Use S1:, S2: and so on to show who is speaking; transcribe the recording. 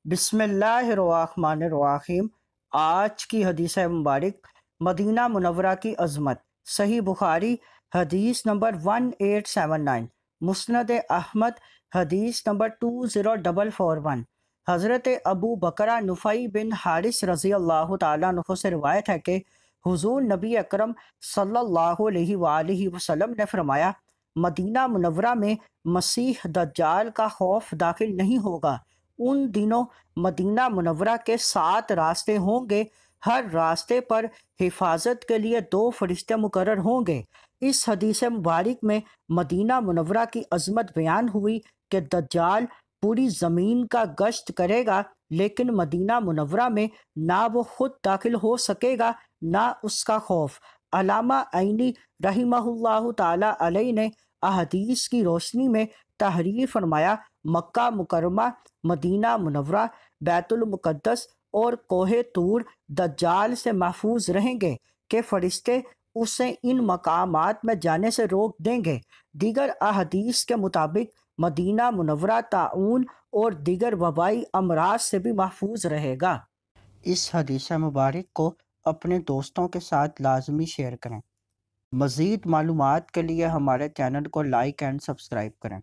S1: بسم اللہ الرحمن الرحیم۔ آج کی حدیث مبارک مدینہ منورہ کی عظمت۔ صحیح بخاری حدیث نمبر 1879، مسند احمد حدیث نمبر 20441۔ حضرت ابو بکرہ نفیع بن حارث رضی اللہ تعالیٰ عنہ سے روایت ہے کہ حضور نبی اکرم صلی اللہ علیہ وآلہ وسلم نے فرمایا، مدینہ منورہ میں مسیح دجال کا خوف داخل نہیں ہوگا۔ ان دنوں مدینہ منورہ کے 7 راستے ہوں گے، ہر راستے پر حفاظت کے لیے 2 فرشتے مقرر ہوں گے۔ اس حدیث مبارک میں مدینہ منورہ کی عظمت بیان ہوئی کہ دجال پوری زمین کا گشت کرے گا، لیکن مدینہ منورہ میں نہ وہ خود داخل ہو سکے گا نہ اس کا خوف۔ علامہ عینی رحمہ اللہ تعالی علیہ نے احادیث کی روشنی میں تحریر فرمایا، مکہ مکرمہ، مدینہ منورہ، بیت المقدس اور کوہ طور دجال سے محفوظ رہیں گے کہ فرشتے اسے ان مقامات میں جانے سے روک دیں گے۔ دیگر احادیث کے مطابق مدینہ منورہ طاعون اور دیگر وبائی امراض سے بھی محفوظ رہے گا۔ اس حدیث مبارک کو اپنے دوستوں کے ساتھ لازمی شیئر کریں۔ مزید معلومات کے لیے ہمارے چینل کو لائک اینڈ سبسکرائب کریں۔